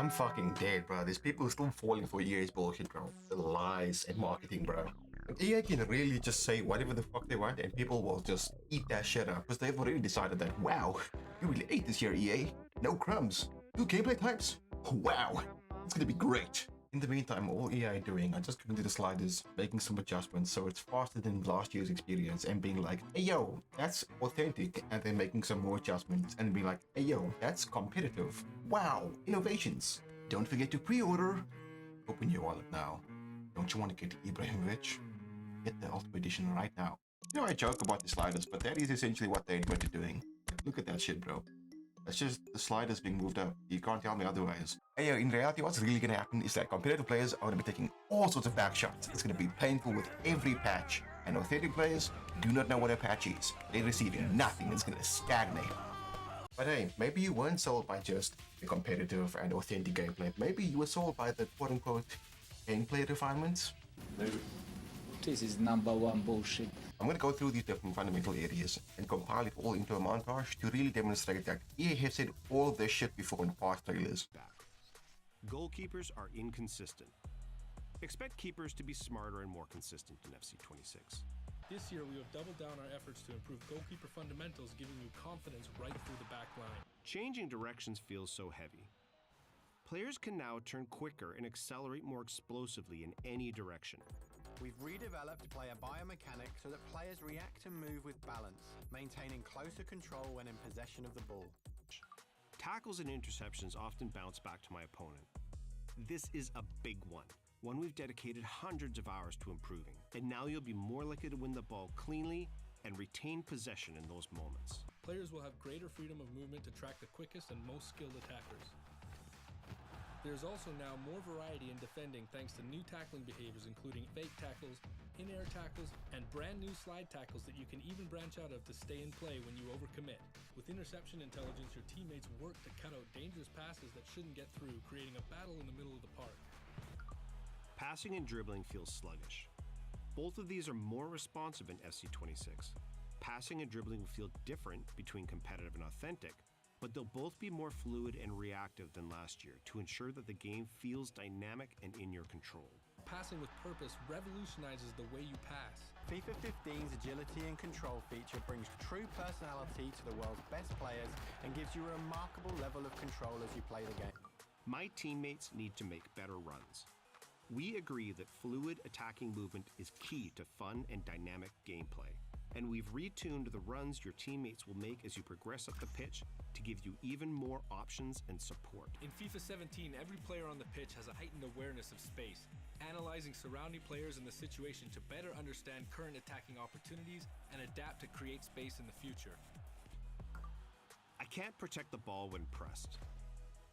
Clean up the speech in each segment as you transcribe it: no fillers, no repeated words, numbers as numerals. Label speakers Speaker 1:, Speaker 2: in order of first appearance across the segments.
Speaker 1: I'm fucking dead, bro. These people are still falling for EA's bullshit, bro. The lies and marketing, bro. And EA can really just say whatever the fuck they want and people will just eat that shit up because they've already decided that, wow, you really ate this year, EA. No crumbs. New gameplay types? Wow. It's gonna be great. In the meantime, all EA are doing are just going to the sliders, making some adjustments so it's faster than last year's experience and being like, hey yo, that's authentic, and then making some more adjustments and being like, hey yo, that's competitive. Wow, innovations. Don't forget to pre-order. Open your wallet now. Don't you want to get Ibrahimovic? Get the Ultimate Edition right now. You know, I joke about the sliders, but that is essentially what they admitted doing. Look at that shit, bro. That's just the sliders being moved up. You can't tell me otherwise. Hey, in reality, what's really gonna happen is that competitive players are gonna be taking all sorts of back shots. It's gonna be painful with every patch. And authentic players do not know what a patch is. They're receiving nothing. It's gonna stagnate. But hey, maybe you weren't sold by just the competitive and authentic gameplay. Maybe you were sold by the quote-unquote gameplay refinements.
Speaker 2: This is #1 bullshit.
Speaker 1: I'm going to go through these different fundamental areas and compile it all into a montage to really demonstrate that EA has said all this shit before in past trailers.
Speaker 3: Goalkeepers are inconsistent. Expect keepers to be smarter and more consistent in FC26.
Speaker 4: This year we have doubled down our efforts to improve goalkeeper fundamentals, giving you confidence right through the back line.
Speaker 3: Changing directions feels so heavy. Players can now turn quicker and accelerate more explosively in any direction.
Speaker 5: We've redeveloped player biomechanics so that players react and move with balance, maintaining closer control when in possession of the ball.
Speaker 3: Tackles and interceptions often bounce back to my opponent. This is a big one we've dedicated hundreds of hours to improving, and now you'll be more likely to win the ball cleanly and retain possession in those moments.
Speaker 4: Players will have greater freedom of movement to track the quickest and most skilled attackers. There's also now more variety in defending thanks to new tackling behaviors including fake tackles, in-air tackles, and brand new slide tackles that you can even branch out of to stay in play when you overcommit. With interception intelligence, your teammates work to cut out dangerous passes that shouldn't get through, creating a battle in the middle of the park.
Speaker 3: Passing and dribbling feels sluggish. Both of these are more responsive in FC26. Passing and dribbling will feel different between competitive and authentic, but they'll both be more fluid and reactive than last year to ensure that the game feels dynamic and in your control.
Speaker 4: Passing with purpose revolutionizes the way you pass.
Speaker 5: FIFA 15's agility and control feature brings true personality to the world's best players and gives you a remarkable level of control as you play the game.
Speaker 3: My teammates need to make better runs. We agree that fluid attacking movement is key to fun and dynamic gameplay, and we've retuned the runs your teammates will make as you progress up the pitch to give you even more options and support.
Speaker 4: In FIFA 17, every player on the pitch has a heightened awareness of space, analyzing surrounding players and the situation to better understand current attacking opportunities and adapt to create space in the future.
Speaker 3: I can't protect the ball when pressed.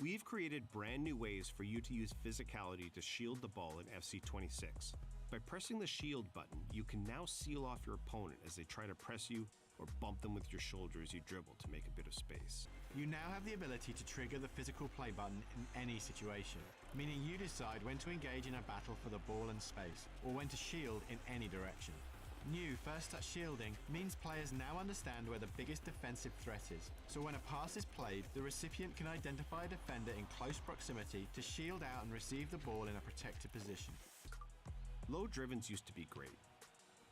Speaker 3: We've created brand new ways for you to use physicality to shield the ball in FC26. By pressing the shield button, you can now seal off your opponent as they try to press you or bump them with your shoulder as you dribble to make a bit of space.
Speaker 5: You now have the ability to trigger the physical play button in any situation, meaning you decide when to engage in a battle for the ball and space, or when to shield in any direction. New first touch shielding means players now understand where the biggest defensive threat is, so when a pass is played, the recipient can identify a defender in close proximity to shield out and receive the ball in a protected position.
Speaker 3: Low drivens used to be great.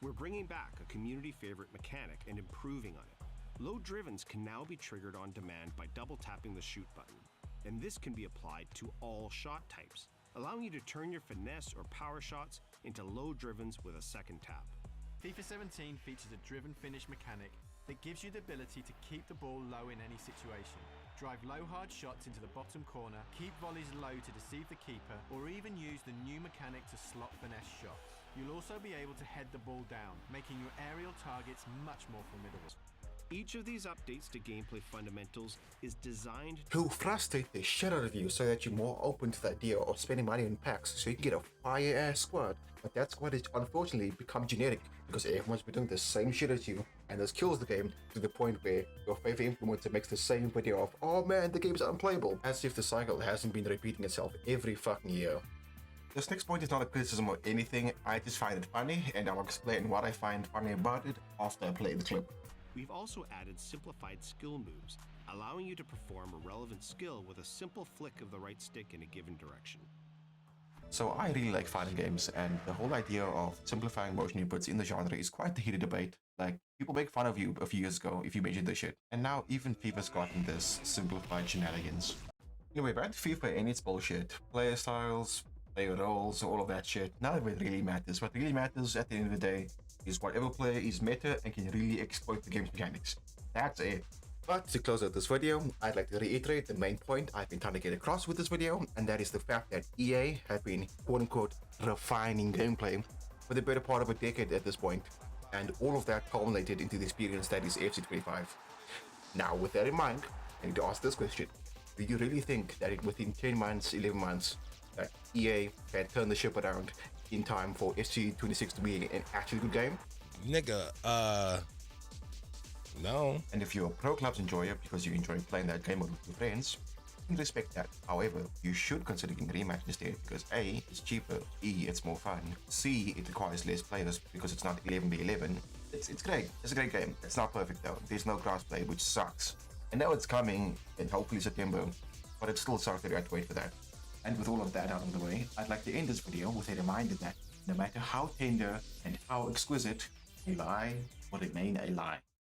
Speaker 3: We're bringing back a community favorite mechanic and improving on it. Low drivens can now be triggered on demand by double tapping the shoot button, and this can be applied to all shot types, allowing you to turn your finesse or power shots into low drivens with a second tap.
Speaker 5: FIFA 17 features a driven finish mechanic that gives you the ability to keep the ball low in any situation, drive low hard shots into the bottom corner, keep volleys low to deceive the keeper, or even use the new mechanic to slot finesse shots. You'll also be able to head the ball down, making your aerial targets much more formidable.
Speaker 3: Each of these updates to gameplay fundamentals is designed
Speaker 1: To frustrate the shit out of you so that you're more open to the idea of spending money in packs so you can get a fire-ass squad. But that squad has unfortunately become generic because everyone's been doing the same shit as you, and this kills the game to the point where your favorite influencer makes the same video of, oh man, the game's unplayable, as if the cycle hasn't been repeating itself every fucking year. This next point is not a criticism or anything, I just find it funny, and I'll explain what I find funny about it after I play the clip.
Speaker 3: We've also added simplified skill moves allowing you to perform a relevant skill with a simple flick of the right stick in a given direction.
Speaker 1: So I really like fighting games, and the whole idea of simplifying motion inputs in the genre is quite the heated debate. Like, people make fun of you a few years ago if you mentioned this shit, and now even FIFA's gotten this simplified shenanigans. Anyway, back to FIFA and its bullshit. Player styles, player roles, all of that shit, none of it really matters. What really matters at the end of the day is whatever player is meta and can really exploit the game's mechanics. That's it. But to close out this video, I'd like to reiterate the main point I've been trying to get across with this video, and that is the fact that EA have been quote-unquote refining gameplay for the better part of a decade at this point, and all of that culminated into the experience that is FC25. Now, with that in mind, I need to ask this question. Do you really think that within 10 months, 11 months, that EA can turn the ship around in time for FC26 to be an actually good game?
Speaker 6: Nigga, no.
Speaker 1: And if you're a pro clubs enjoyer because you enjoy playing that game with your friends, you can respect that. However, you should consider getting Rematch instead because A, it's cheaper, B, it's more fun, C, it requires less players because it's not 11v11. It's great. It's a great game. It's not perfect though. There's no crossplay, which sucks. I know it's coming in hopefully September, but it still sucks that you have to wait for that. And with all of that out of the way, I'd like to end this video with a reminder that no matter how tender and how exquisite, a lie will remain a lie.